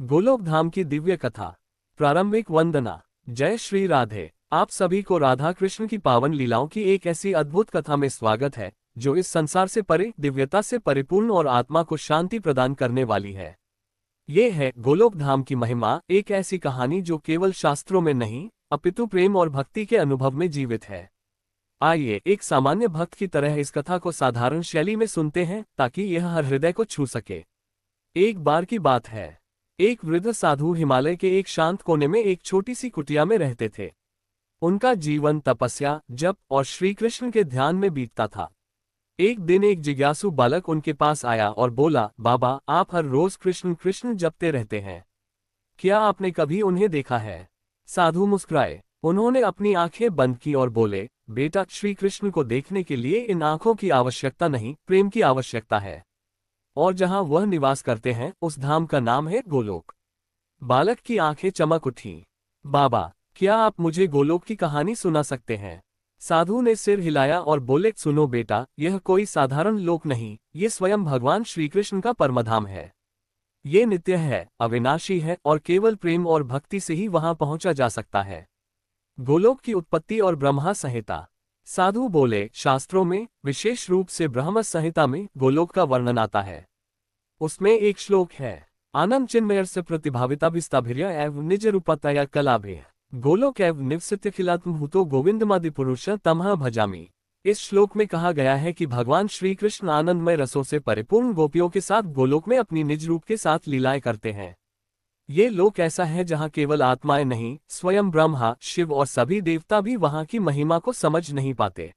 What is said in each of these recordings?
गोलोक धाम की दिव्य कथा। प्रारंभिक वंदना। जय श्री राधे। आप सभी को राधा कृष्ण की पावन लीलाओं की एक ऐसी अद्भुत कथा में स्वागत है जो इस संसार से परे, दिव्यता से परिपूर्ण और आत्मा को शांति प्रदान करने वाली है। ये है गोलोक धाम की महिमा, एक ऐसी कहानी जो केवल शास्त्रों में नहीं अपितु प्रेम और भक्ति के अनुभव में जीवित है। आइए एक सामान्य भक्त की तरह इस कथा को साधारण शैली में सुनते हैं ताकि यह हर हृदय को छू सके। एक बार की बात है, एक वृद्ध साधु हिमालय के एक शांत कोने में एक छोटी सी कुटिया में रहते थे। उनका जीवन तपस्या, जप और श्री कृष्ण के ध्यान में बीतता था। एक दिन एक जिज्ञासु बालक उनके पास आया और बोला, बाबा, आप हर रोज कृष्ण कृष्ण जपते रहते हैं, क्या आपने कभी उन्हें देखा है? साधु मुस्कुराए। उन्होंने अपनी आंखें बंद की और बोले, बेटा, श्री कृष्ण को देखने के लिए इन आंखों की आवश्यकता नहीं, प्रेम की आवश्यकता है। और जहां वह निवास करते हैं उस धाम का नाम है गोलोक। बालक की आंखें चमक उठीं। बाबा, क्या आप मुझे गोलोक की कहानी सुना सकते हैं? साधु ने सिर हिलाया और बोले, सुनो बेटा, यह कोई साधारण लोक नहीं, ये स्वयं भगवान श्री कृष्ण का परमधाम है। ये नित्य है, अविनाशी है और केवल प्रेम और भक्ति से ही वहां पहुंचा जा सकता है। गोलोक की उत्पत्ति और ब्रह्मा संहिता। साधु बोले, शास्त्रों में, विशेष रूप से ब्रह्म संहिता में गोलोक का वर्णन आता है। उसमें एक श्लोक है, आनंद चिन्मयर से प्रतिभाविता विस्ताभिर्य एव निज रूपतया कलाभे गोलोक एव निवसित्य खिलात्मभूतो गोविंदमादि पुरुष तमह भजामि। इस श्लोक में कहा गया है कि भगवान श्री कृष्ण आनंदमय रसों से परिपूर्ण गोपियों के साथ गोलोक में अपनी निज रूप के साथ लीलाएं करते हैं। ये लोक ऐसा है जहां केवल आत्माएं नहीं, स्वयं ब्रह्मा, शिव और सभी देवता भी वहां की महिमा को समझ नहीं पाते।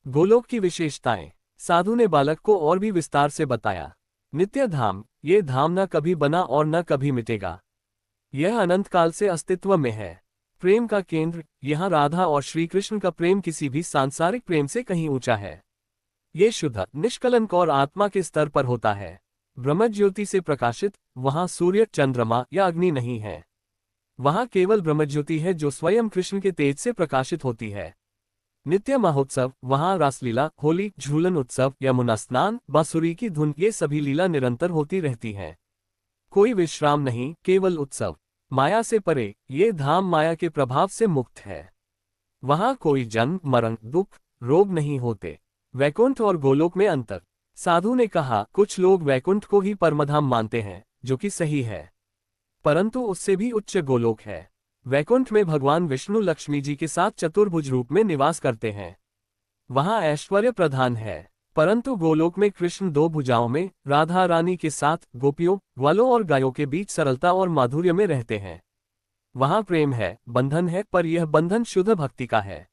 गोलोक की विशेषताएं। साधु ने बालक को और भी विस्तार से बताया। नित्य धाम, ये धाम न कभी बना और न कभी मिटेगा। यह अनंत काल से अस्तित्व में है। प्रेम का केंद्र, यहाँ राधा और श्री कृष्ण का प्रेम किसी भी सांसारिक प्रेम से कहीं ऊंचा है। ये शुद्ध, निष्कलंक और आत्मा के स्तर पर होता है। ब्रह्म ज्योति से प्रकाशित, वहां सूर्य, चंद्रमा या अग्नि नहीं है। वहां केवल ब्रह्म ज्योति है जो स्वयं कृष्ण के तेज से प्रकाशित होती है। नित्य महोत्सव, वहां रासलीला, होली, झूलन उत्सव, यमुना स्नान, बांसुरी की धुन, ये सभी लीला निरंतर होती रहती हैं। कोई विश्राम नहीं, केवल उत्सव। माया से परे, ये धाम माया के प्रभाव से मुक्त है। वहां कोई जन्म, मरण, दुख, रोग नहीं होते। वैकुंठ और गोलोक में अंतर। साधु ने कहा, कुछ लोग वैकुंठ को ही परमधाम मानते हैं, जो कि सही है, परंतु उससे भी उच्च गोलोक है। वैकुंठ में भगवान विष्णु लक्ष्मी जी के साथ चतुर्भुज रूप में निवास करते हैं। वहां ऐश्वर्य प्रधान है, परंतु गोलोक में कृष्ण दो भुजाओं में, राधा रानी के साथ, गोपियों, ग्वालों और गायों के बीच सरलता और माधुर्य में रहते हैं। वहां प्रेम है, बंधन है, पर यह बंधन शुद्ध भक्ति का है।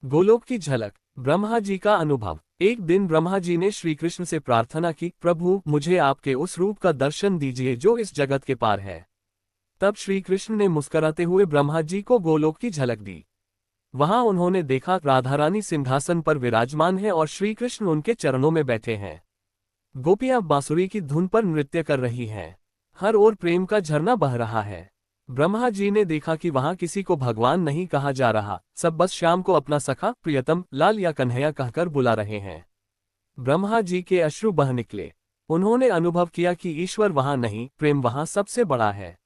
गोलोक की झलक। ब्रह्मा जी का अनुभव। एक दिन ब्रह्मा जी ने श्री कृष्ण से प्रार्थना की, प्रभु, मुझे आपके उस रूप का दर्शन दीजिए जो इस जगत के पार है। तब श्री कृष्ण ने मुस्कुराते हुए ब्रह्मा जी को गोलोक की झलक दी। वहां उन्होंने देखा, राधा रानी सिंहासन पर विराजमान है और श्री कृष्ण उनके चरणों में बैठे हैं। गोपियां बांसुरी की धुन पर नृत्य कर रही हैं। हर ओर प्रेम का झरना बह रहा है। ब्रह्मा जी ने देखा कि वहां किसी को भगवान नहीं कहा जा रहा, सब बस श्याम को अपना सखा, प्रियतम, लाल या कन्हैया कहकर बुला रहे हैं। ब्रह्मा जी के अश्रु बह निकले। उन्होंने अनुभव किया कि ईश्वर वहां नहीं, प्रेम वहां सबसे बड़ा है।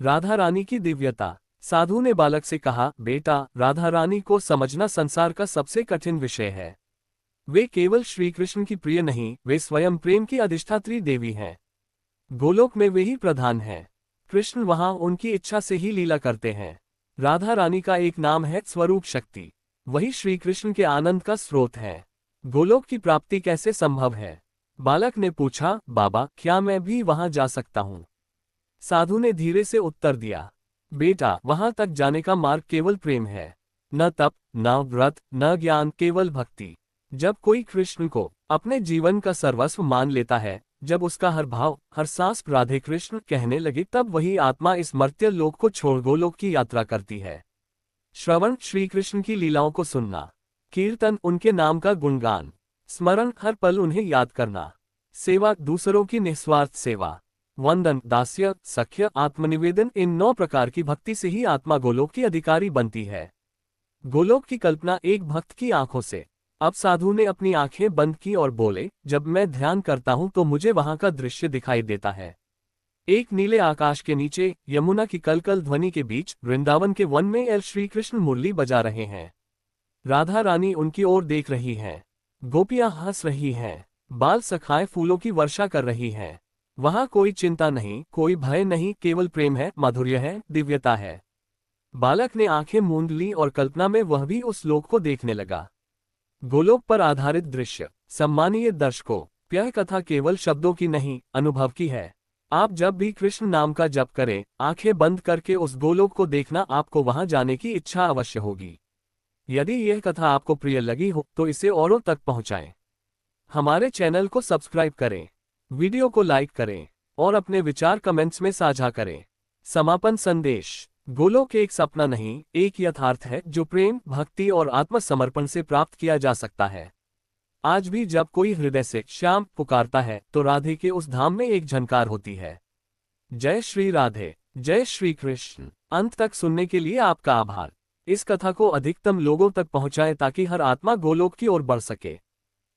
राधा रानी की दिव्यता। साधु ने बालक से कहा, बेटा, राधा रानी को समझना संसार का सबसे कठिन विषय है। वे केवल श्री कृष्ण की प्रिय नहीं, वे स्वयं प्रेम की अधिष्ठात्री देवी हैं। गोलोक में वे ही प्रधान हैं। कृष्ण वहां उनकी इच्छा से ही लीला करते हैं। राधा रानी का एक नाम है स्वरूप शक्ति, वही श्री कृष्ण के आनंद का स्रोत है। गोलोक की प्राप्ति कैसे संभव है? बालक ने पूछा, बाबा, क्या मैं भी वहां जा सकता हूं? साधु ने धीरे से उत्तर दिया, बेटा, वहां तक जाने का मार्ग केवल प्रेम है। न तप, न व्रत, न ज्ञान, केवल भक्ति। जब कोई कृष्ण को अपने जीवन का सर्वस्व मान लेता है, जब उसका हर भाव, हर सांस राधे कृष्ण कहने लगे, तब वही आत्मा इस मर्त्य लोक को छोड़ गोलोक की यात्रा करती है। श्रवण, श्री कृष्ण की लीलाओं को सुनना। कीर्तन, उनके नाम का गुणगान। स्मरण, हर पल उन्हें याद करना। सेवा, दूसरों की निस्वार्थ सेवा। वंदन, दास्य, सख्य, आत्मनिवेदन, इन 9 प्रकार की भक्ति से ही आत्मा गोलोक की अधिकारी बनती है। गोलोक की कल्पना एक भक्त की आंखों से। अब साधु ने अपनी आंखें बंद की और बोले, जब मैं ध्यान करता हूं तो मुझे वहां का दृश्य दिखाई देता है। एक नीले आकाश के नीचे यमुना की कलकल ध्वनि के बीच वृंदावन के वन में एल श्री कृष्ण मुरली बजा रहे हैं। राधा रानी उनकी ओर देख रही हैं। गोपियां हंस रही हैं। बाल सखाएं फूलों की वर्षा कर रही हैं। वहां कोई चिंता नहीं, कोई भय नहीं, केवल प्रेम है, माधुर्य है, दिव्यता है। बालक ने आंखें मूंद ली और कल्पना में वह भी उस लोक को देखने लगा। गोलोक पर आधारित दृश्य। सम्मानीय दर्शकों, यह कथा केवल शब्दों की नहीं, अनुभव की है। आप जब भी कृष्ण नाम का जप करें, आंखें बंद करके उस गोलोक को देखना, आपको वहां जाने की इच्छा अवश्य होगी। यदि यह कथा आपको प्रिय लगी हो तो इसे औरों तक पहुंचाएं। हमारे चैनल को सब्सक्राइब करें, वीडियो को लाइक करें और अपने विचार कमेंट्स में साझा करें। समापन संदेश। गोलोक एक सपना नहीं, एक यथार्थ है जो प्रेम, भक्ति और आत्मसमर्पण से प्राप्त किया जा सकता है। आज भी जब कोई हृदय से श्याम पुकारता है तो राधे के उस धाम में एक झनकार होती है। जय श्री राधे, जय श्री कृष्ण। अंत तक सुनने के लिए आपका आभार। इस कथा को अधिकतम लोगों तक पहुंचाएं ताकि हर आत्मा गोलोक की ओर बढ़ सके।